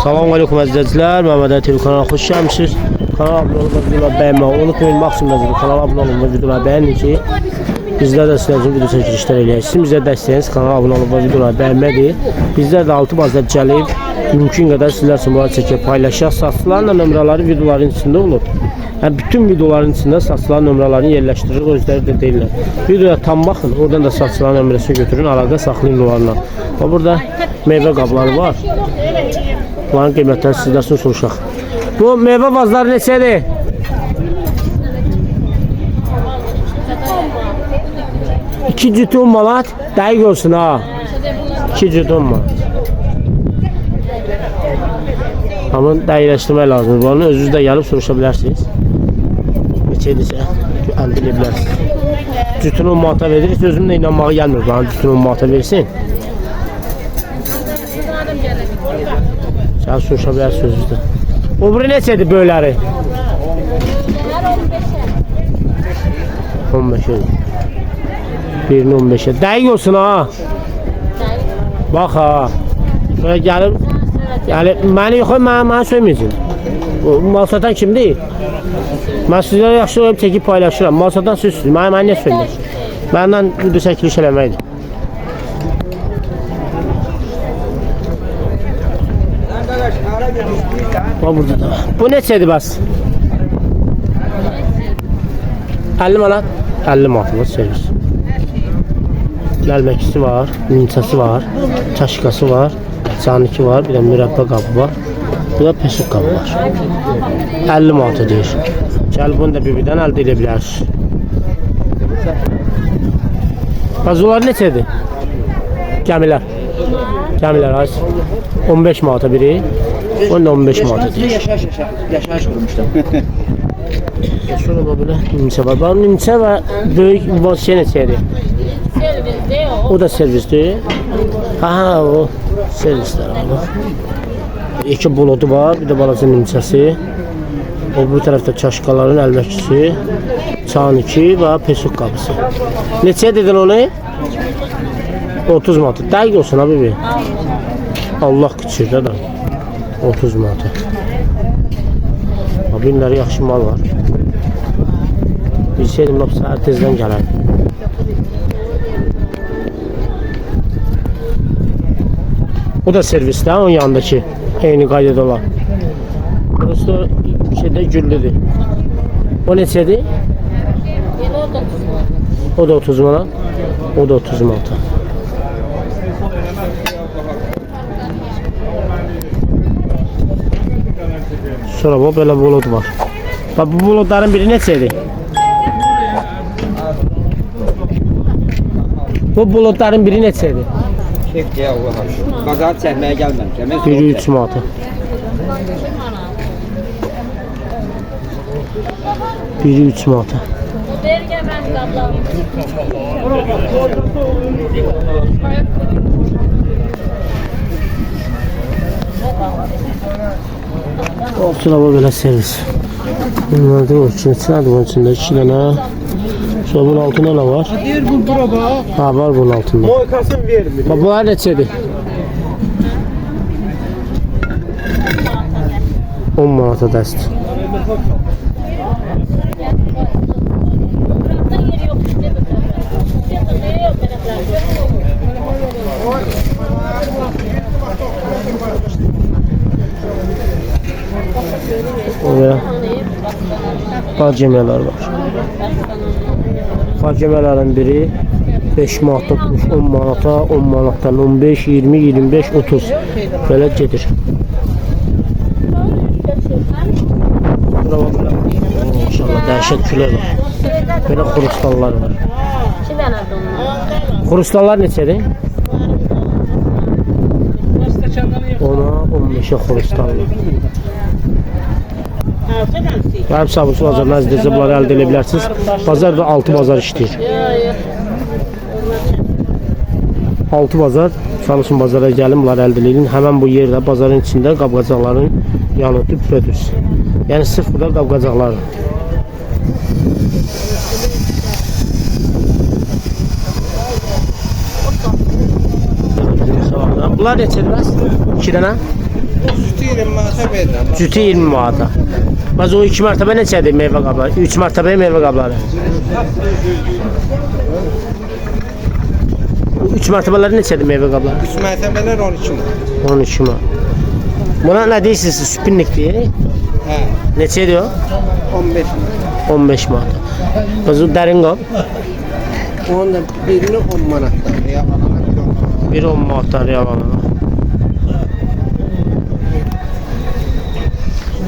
Salam aleykum əzizlər, Məhəmməd TV kanalına xoş gəlmişsiniz. Kanala abunə olub, videoları bəyənməyi unutmayın. Maksimum kanala abunə olun və videoları bəyənin ki, bizlər də sizlər üçün video çəkilişlər eləyək. Sizin bizə dəstəyiniz kanala abunə olub və videoları bəyənmədir. Bizlər də 6 bazda gəlib, mümkün qədər sizlər üçün bunları çəkib paylaşaq. Satılan nömrələri videoların içində olur. Yəni, bütün videoların içində satılan nömrələrini yerləşdirir, özləri də deyirlər. Videoya tam baxın, oradan da satılan nömrəsini götürün, əlaqə saxlayın onlarla. Və burada meyvə qabları var. Bunların qiymətləri sizlər üçün soruşaq. Bu meyvə vazları neçədir? İki cüt 10 manat, dəqiq olsun ha. 2 cüt 10 manat. Amma dəqiqləşdirmək lazımdır. Bunların özünüz də gəlib soruşa bilərsiniz. Neçədirsə, əldə edə bilərsiniz. Cütünü 10 manata verir, sözümlə inanmağa gəlmir. Bana cütünü 10 manata versin. Sən soruşa bilərsiniz özünüz də. O biri neçədir böyləri? 15'e. Birini 15'e. Dəqiq olsun ha. Bax ha. Şöyle gəlib. Yəni məni yox, mənə söyməyəcək. Mal satan kimdir? Mən sizlərə yaxşı olub çəkib paylaşıram. Mal satan sizsiniz. Mənə niyə söyləyir? Məndən video çəkiliş eləməkdir. Burada da var. Bu neçədir bəs? 50 manat. 50 manat servis. Ləlməkisi var, nimçası var, çaşkası var, caniki var, bir də mürəbbə qabı var. Bu da pesuk qabı var. 50 manat deyir. Gəl bunu da bir-birdən əldə edə bilərsiniz. Qazular neçədir? Gəmilər. Gəmilər az. 15 manata biri. Onu da 15 manata deyir. Yaşayış kurmuştum. Şurada böyle nimçə var. Bunun nimçə və böyük bir şey neçədir? O da servisdir. Aha, o servisler var. İki buludu var, bir de balası nimçəsi. O bu tərəfdə çaşkaların əlməkisi, çaniki və pesuk qabısı. Neçəyə dedin onu? 30 manat. Dəqiq olsun abi bir. Allah küçük də. 30 manat. Abinləri yaxşı mal var. Bilseydim lap saat tezdən gələrdim. O da servisdə, onun yanındakı eyni qaydada olan. Burası da bir şeydə güllüdür. O neçədir? O da 30 manat. O da 30 manat. Sonra bu böyle bulud var. Bak bu buludların biri neçədir? Bu buludların biri neçədir? Çekçe Allah'a şükür. Pazar çekmeye gelmemiş. Biri 3 manata. Biri 3 manata. Olsun ama böyle servis. Bunlar da olsun. Bunun içinde 2 tane. Sonra bunun altında ne var? Diğer bu burada. Ha var bunun altında. Boykasın vermiyor. Bak bunlar neçədir? 10 manata dəst. Oraya facimeler var. Facimelerin biri 5 manata, 10 manata, 10 manattan 15, 20, 25, 30 böyle gelir. Maşallah dəhşət külə var. Böyle xurustallar var. Xurustallar neçədir? Ona 15'e xurustallar. Gəlib Sabunçu bazarına əzizlərinizə bunları əldə edə bilərsiniz. Bazar da 6 bazar işləyir. 6 bazar, çalışın bazara gəlin, bunları əldə edin. Həmən bu yerdə bazarın içində qab-qacaqların yanı düpbədüz. Yəni sırf burada qab-qacaqlar. Bunlar neçədir bəs? 2 dənə? Sütü 20 manata verirəm. Cütü 20 manata. Bax o 2 mərtəbə neçədir meyvə qabları? 3 mərtəbə meyvə qabları. 3 mərtəbələri neçədir meyvə qabları? 3 mərtəbələr 12 manat. 12 manat. Buna nə deyirsiniz? Spinnikdir. Hə, Neçə ediyor? 15 manat. 15 manat. Bax o dərin qab. Onun da birini 10 manatdan. Yalanana bir 10 manat. Bir 10 manatlar yalanına.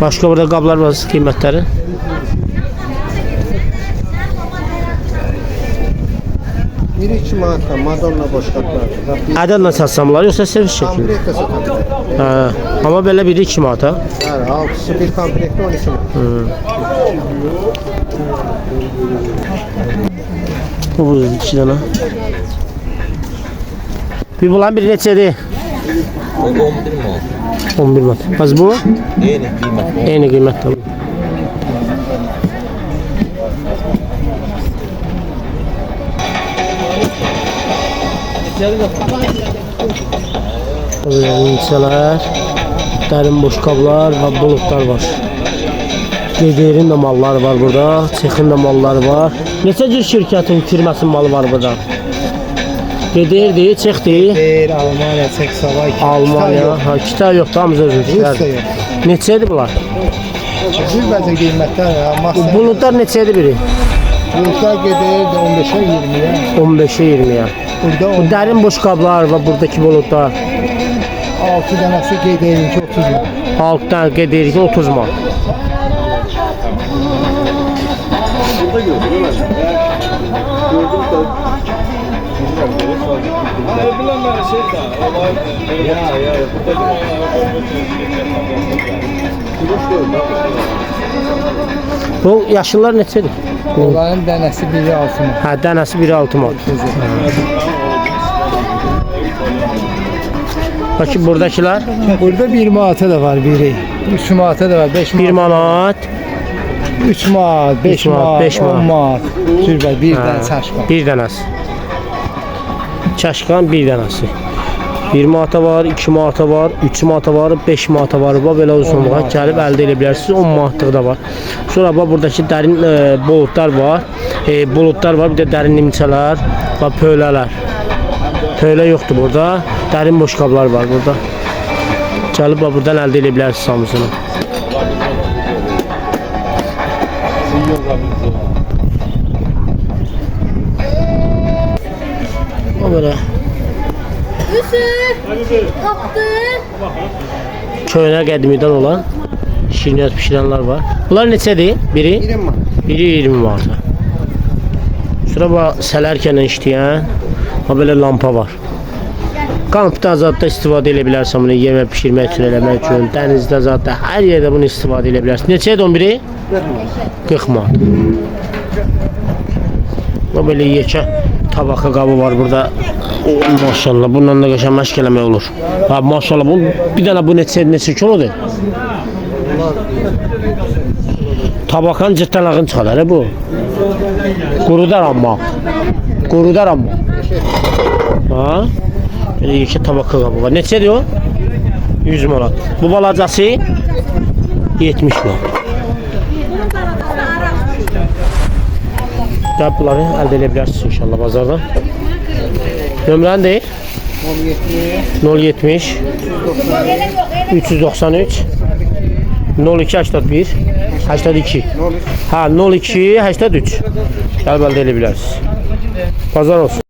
Başka burada qablar var qiymətləri. Biri 2 manatdan Madonna boş qaplardır. Ədədlə satsamlar yoxsa servis şəkli? Komplekt də satılır. Hə. Amma belə biri 2 manata. Hə, altısı bir komplektdə 12 manat. Bu burada 2 dənə. Bir bulan biri neçədir? 11 manat. 11 manat. Az bu? Eyni qiymət. Eyni qiymətdə. İnsanlar, dərin boş qablar və bulutlar var. Gedirin də mallar var burada, Çexin də malları var. Neçə cür şirkətin, firmasının malı var burada? Gedirdi, Çexdir. Deyir, Almanya, Çek, Savay. Almanya, ha, kita yoxdur, hamısı özümüzlər. Neçədir bunlar? Cürbəcə qiymətlər ya. Bu bulutlar neçədir biri? Bulutlar gedir 15'e 20'ye. 15'e 20'ye. Burada Bu dərin boş qablar və buradakı bulutlar 6 tanesi gedir 30 manat. 6 dənə qeyd ki 30 manat. Bu yaşlılar neçədir? Onların dənəsi biri 6 manat. Hə, dənəsi biri 6 manat. Bakın buradakiler Burada 1 manata da var biri. 3 manata da var. 5 1 manat. manat, 3 manat, 5 manat, 5 10 manat. manat. Cürbə bir dənə çaşqa. bir dənəsi. Çaşqan bir dənəsi. 1 manata var, 2 manata var, 3 manata var, 5 manata var. Bu belə uzunluğa gəlib əldə edə bilərsiniz. 10 manatlıq da var. Sonra bax buradakı dərin bulutlar var. Bulutlar var, bir də dərin nimçələr və pöylələr. Pöylə yoxdur burada. Dərin boş qablar var burada. Gəlib bax buradan əldə edə bilərsiniz hamısını. O belə Yusuf! Kaptı! köynə qədimidən olan şirniyyat pişirənlər var. Bunlar neçədir? Biri? 20 manat. Biri 20 manat. Sonra bax sələrkən işləyən ha belə lampa var. Kampda zətdə istifadə edə bilərsən bunu yemək pişirmək üçün, eləmək üçün, dənizdə zətdə hər yerdə bunu istifadə edə bilərsən. Neçədir on biri? 40 manat. Bu belə yekə tabaka qabı var burada. Maşallah bundan da qəşəng məşq eləmək olur. Ha maşallah bu bir dənə bu neçə kilodur? Tabakanın cırtdanağını çıxar bu. Qurudar amma. Qurudar amma. Ha? Belə yekə tabaka qabı var. Neçədir o? 100 manat. Bu balacası 70 manat. Gəl bunları əldə edə bilərsiniz inşallah bazardan. Nömrən deyil? 070 393 0281 82. Ha 02 83. Gəl əldə edə bilərsiniz. Bazar olsun.